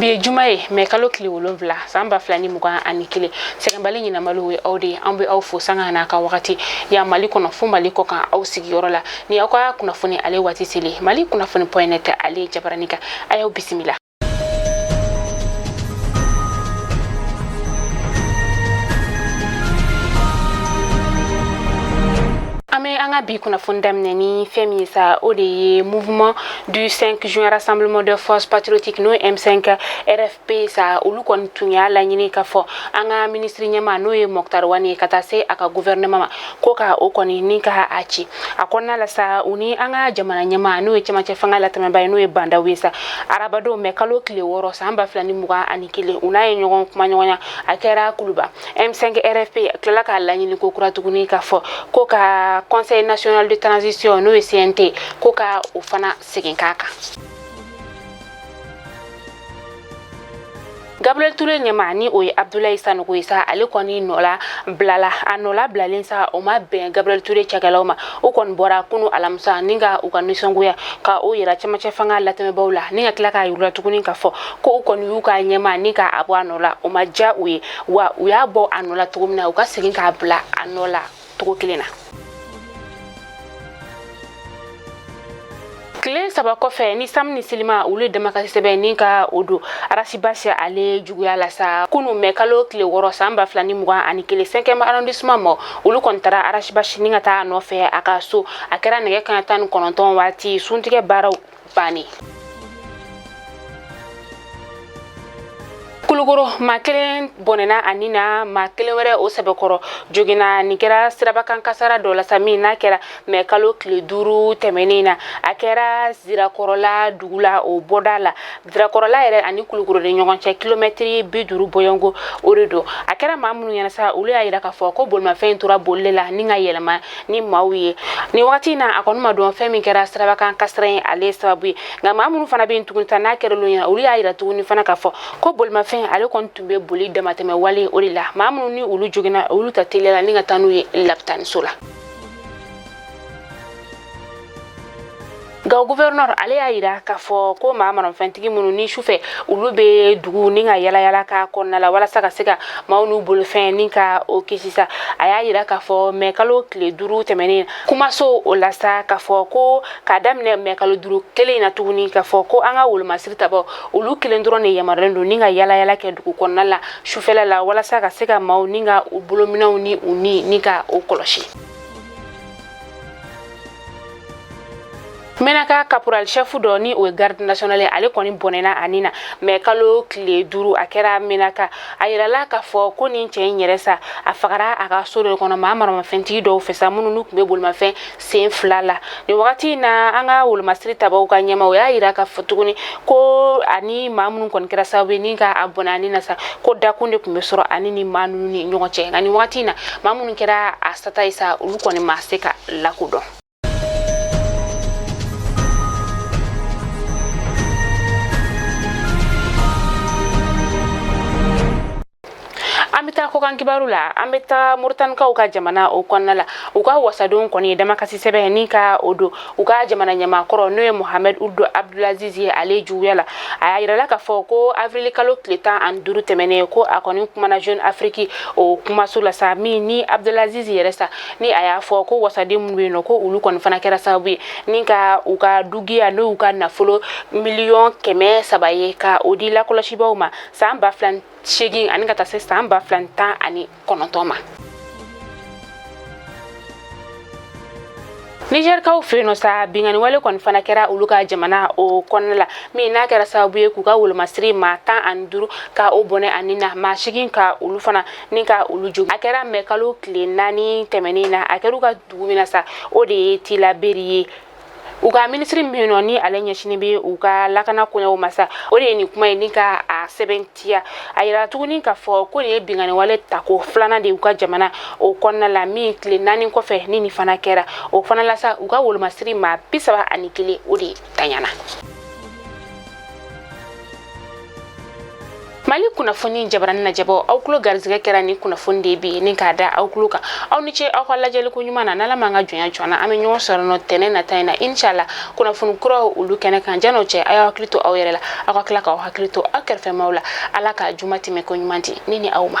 Bi jumaye me kalo kili wolonvla samba flani muga anikile sekambali nyina maluwe audi ambe au fo sanga na ka wakati ya mali kono fu mali ko kan au sigiyoro la ni akwa kuna funi ale watisili mali kuna funi point ale jabaranika ayo bismillah. Ame anga bi kuna fondam neni femisa ode mouvement du 5 juin rassemblement de forces patriotiques no M5 RFP sa ulukon tunya la nyini ka fo anga ministre nyama no e Moktar Wani katase aka gouvernement koka okoni nika achi akonna la sa uni anga jamana nyama no e chama chefanga la tamaba no e banda wisa arabado mekalo kile woro samba flani muga anikile unaye nyogon kuma nyogonya akera kuluba M5 RFP kala ka la nyini ko kuratuguni ka fo koka Conseil national de transition no CNT koka ufana siginkaka Gabriel Touré nyamani oye Abdoulaye Sanogo isa ale koni nola blala anola blalensa oma ben Gabriel Touré chagaloma o kon bora kunu alamsa ninga ukanisonguya ka o yira chama chefanga lateme bawla ninga klaka yura tukuni ka fo ko kon yuka nyamani ka abwa nola oma ja uye wa uya bo anola tugumna uka siginka bla anola tukukilina Kile saba kofe ni sam ni silima ule demakasi sebe ninka odo arasibasha ale juguya la sa kunu mekalo kile woro samba flani muga anikile 5e arrondissement mo ulu kontara arasibashi ninga ta no fe akaso akera nege kan tan kononton wati suntige bara bani Kulugoro makelen bonena anina makelen were o sebekoro jogina nikera sirabakan kasara do la sami na kera mekalo kile duru temenina akera zira korola dugula o bodala zira korola ere ani kulugoro de nyogonche kilometri biduru boyongo oredo akera mamunu yana sa ulu ayira ka fo ko bolma fe ntura bollela ninga yelema ni mawiye ni wakati na akonuma do fe min kera sirabakan kasren ale sababu nga mamunu fana be ntugunta na kera lo yana ulu ayira tuguni fana ka fo ko bolma fe ale kon tumbe boli de mateme wale orila mamunu ni ulu jogina ulu tatelela ninga tanu ye laptan sola Ga gouverneur ale ayira ka fo ko mamanu fentigi munu ni chufe ulu be dugu ninga yala ka konna la wala saka sega maunu bolu fen ninka o kisisa ayira ka fo mekalo kle duru temeni kuma so o lasa ka fo ko kadamne mekalo duru kele na tuguni ka fo ko anga wul masirita bo ulu kele ndoro ne yamarendo ninga yala ke dugu konna la chufela la wala saka sega mau ninga bolu minauni uni nika o koloshi Menaka caporal chef doni o garde nationale ale koni bonena anina mekalo kle duru akera menaka ayira la ka fo ko ni nche nyeresa afagara aga soro kono mamaro mafenti do fesa munu nukbe bol mafen sen flala ni wakati na anga wul mastrita ba ka nyama o ayira ka fotuguni ko ani mamunu kon kera sabe ninga abonani na sa ko dakunde kumbe soro ani ni manu ni nyoche ngani wakati na mamunu kera astata isa ulukoni maseka lakudo Amita ko kan kibaru la amita murtan ka uka jamana o konnala uka wasadon koni dama kasi sebe nika odo uka jamana nyama koro no Mohamed Ould Abdelaziz ale juwela ayira la ka foko avril kalo kleta anduru temene ko akoni kuma na jeune Afrique o kuma sula sami ni Abdelaziz yeresa ni aya foko wasade munwe no ko ulu kon fana kera sabu ninka uka dugia no uka na folo million keme sabaye ka odila ko la shibauma samba flan shegin aninga ta samba flanta ani konontoma Niger ka ufeno sa bingani wale kon fana kera uluka jamana o konla mi na kera sabu ye kuka wul masri mata anduru ka obone anina ma shigin ka ulu fana ninka uluju akera mekalo klinani temenina akeruka dugumina sa ode tila beriye uga ministry mino ni alenya shinibe uga lakana kunya umasa ode ni kuma nika a 70 ayira tuguni ka fo ko ne bingani wale tako flana de uga jamana o konna la mi kle nani ko fe ni fana kera o fana la sa uga wol masri ma pisaba anikile ode tanyana mali kunnafoni jabarani na jabo aw kulo garzige kera ni kunnafoni de bi ni ka da aw kulo kan aw ni ce aw ka lajɛli ko ɲuman na n'ala man ka jonya jɔna an bɛ ɲɔgɔn sɔrɔ no tɛnɛ nata in na inshallah kunnafoni kuraw olu kɛnɛ kan jan'o cɛ a y'aw hakili to aw yɛrɛ la aw ka tila k'aw hakili to aw kɛrɛfɛmaw la ala ka juma tɛmɛ ko ɲuman di ni aw ma